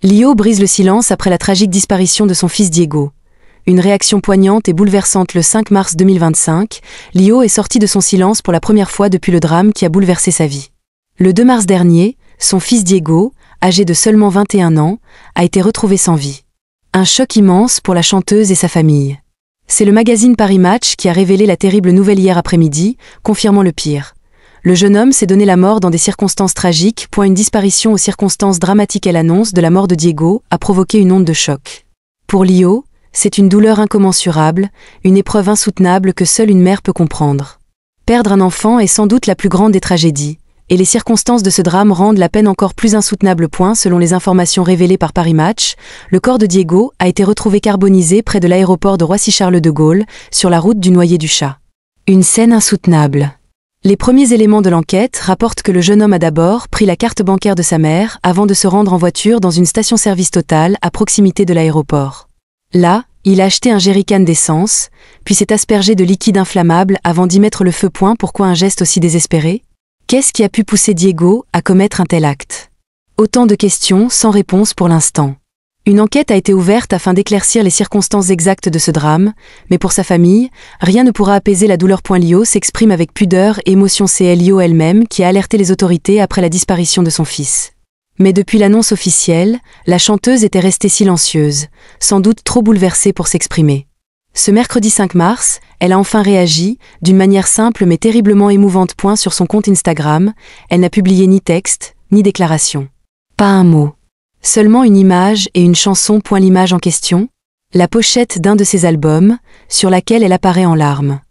Lio brise le silence après la tragique disparition de son fils Diego. Une réaction poignante et bouleversante le 5 mars 2025, Lio est sorti de son silence pour la première fois depuis le drame qui a bouleversé sa vie. Le 2 mars dernier, son fils Diego, âgé de seulement 21 ans, a été retrouvé sans vie. Un choc immense pour la chanteuse et sa famille. C'est le magazine Paris Match qui a révélé la terrible nouvelle hier après-midi, confirmant le pire. Le jeune homme s'est donné la mort dans des circonstances tragiques. Une disparition aux circonstances dramatiques et l'annonce de la mort de Diego a provoqué une onde de choc. Pour Lio, c'est une douleur incommensurable, une épreuve insoutenable que seule une mère peut comprendre. Perdre un enfant est sans doute la plus grande des tragédies, et les circonstances de ce drame rendent la peine encore plus insoutenable. Selon les informations révélées par Paris Match, le corps de Diego a été retrouvé carbonisé près de l'aéroport de Roissy-Charles de Gaulle, sur la route du Noyer du Chat. Une scène insoutenable. Les premiers éléments de l'enquête rapportent que le jeune homme a d'abord pris la carte bancaire de sa mère avant de se rendre en voiture dans une station-service Total à proximité de l'aéroport. Là, il a acheté un jerrycan d'essence, puis s'est aspergé de liquide inflammable avant d'y mettre le feu. Pourquoi un geste aussi désespéré ? Qu'est-ce qui a pu pousser Diego à commettre un tel acte ? Autant de questions sans réponse pour l'instant. Une enquête a été ouverte afin d'éclaircir les circonstances exactes de ce drame, mais pour sa famille, rien ne pourra apaiser la douleur. Lio s'exprime avec pudeur et émotion. C'est Lio elle-même qui a alerté les autorités après la disparition de son fils. Mais depuis l'annonce officielle, la chanteuse était restée silencieuse, sans doute trop bouleversée pour s'exprimer. Ce mercredi 5 mars, elle a enfin réagi, d'une manière simple mais terriblement émouvante. Sur son compte Instagram, elle n'a publié ni texte, ni déclaration. Pas un mot. Seulement une image et une chanson. L'image en question, la pochette d'un de ses albums, sur laquelle elle apparaît en larmes.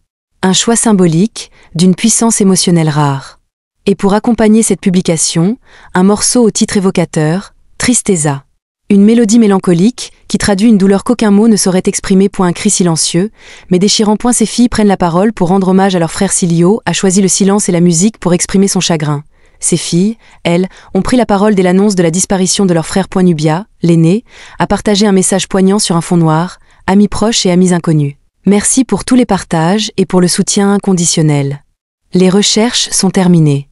Un choix symbolique, d'une puissance émotionnelle rare. Et pour accompagner cette publication, un morceau au titre évocateur, Tristeza. Une mélodie mélancolique, qui traduit une douleur qu'aucun mot ne saurait exprimer. Un cri silencieux, mais déchirant. Ses filles prennent la parole pour rendre hommage à leur frère. Lio a choisi le silence et la musique pour exprimer son chagrin. Ses filles, elles, ont pris la parole dès l'annonce de la disparition de leur frère. Nubia, l'aînée, a partagé un message poignant sur un fond noir, amis proches et amis inconnus. Merci pour tous les partages et pour le soutien inconditionnel. Les recherches sont terminées.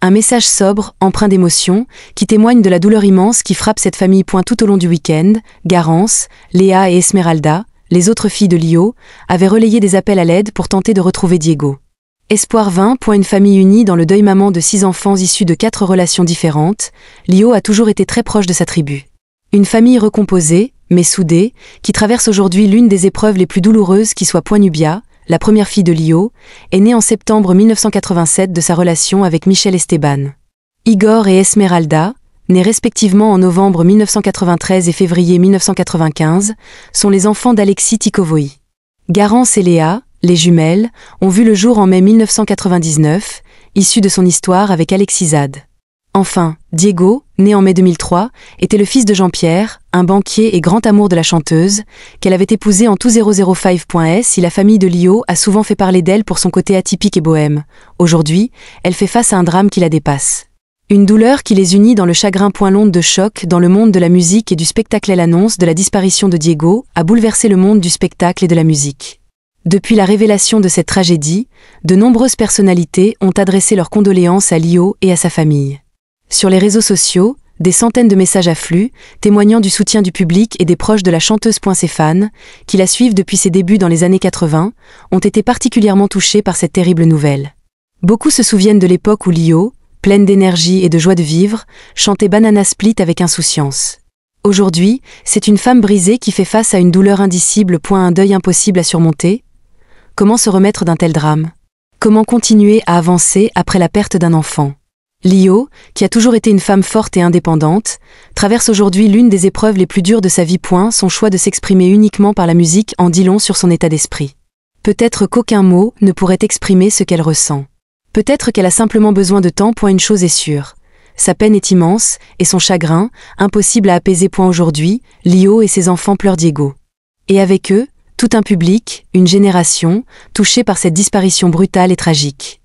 Un message sobre, empreint d'émotion, qui témoigne de la douleur immense qui frappe cette famille. Tout au long du week-end, Garance, Léa et Esmeralda, les autres filles de Lio, avaient relayé des appels à l'aide pour tenter de retrouver Diego. Espoir vain. Une famille unie dans le deuil. Maman de 6 enfants issus de 4 relations différentes, Lio a toujours été très proche de sa tribu. Une famille recomposée, mais soudée, qui traverse aujourd'hui l'une des épreuves les plus douloureuses qui soit. Nubia, la première fille de Lio, est née en septembre 1987 de sa relation avec Michel Esteban. Igor et Esmeralda, nés respectivement en novembre 1993 et février 1995, sont les enfants d'Alexis Tikovoï. Garance et Léa, les jumelles, ont vu le jour en mai 1999, issus de son histoire avec Alexis Zad. Enfin, Diego, né en mai 2003, était le fils de Jean-Pierre, un banquier et grand amour de la chanteuse, qu'elle avait épousé en tout 005. La famille de Lio a souvent fait parler d'elle pour son côté atypique et bohème. Aujourd'hui, elle fait face à un drame qui la dépasse. Une douleur qui les unit dans le chagrin. L'onde de choc dans le monde de la musique et du spectacle. L'annonce de la disparition de Diego a bouleversé le monde du spectacle et de la musique. Depuis la révélation de cette tragédie, de nombreuses personnalités ont adressé leurs condoléances à Lio et à sa famille. Sur les réseaux sociaux, des centaines de messages affluent, témoignant du soutien du public et des proches de la chanteuse. Ses fans, qui la suivent depuis ses débuts dans les années 80, ont été particulièrement touchés par cette terrible nouvelle. Beaucoup se souviennent de l'époque où Lio, pleine d'énergie et de joie de vivre, chantait Banana Split avec insouciance. Aujourd'hui, c'est une femme brisée qui fait face à une douleur indicible. Un deuil impossible à surmonter. Comment se remettre d'un tel drame ? Comment continuer à avancer après la perte d'un enfant ? Lio, qui a toujours été une femme forte et indépendante, traverse aujourd'hui l'une des épreuves les plus dures de sa vie. Son choix de s'exprimer uniquement par la musique en dit long sur son état d'esprit. Peut-être qu'aucun mot ne pourrait exprimer ce qu'elle ressent. Peut-être qu'elle a simplement besoin de temps. Une chose est sûre. Sa peine est immense, et son chagrin, impossible à apaiser. Aujourd'hui, Lio et ses enfants pleurent Diego. Et avec eux, tout un public, une génération, touchée par cette disparition brutale et tragique.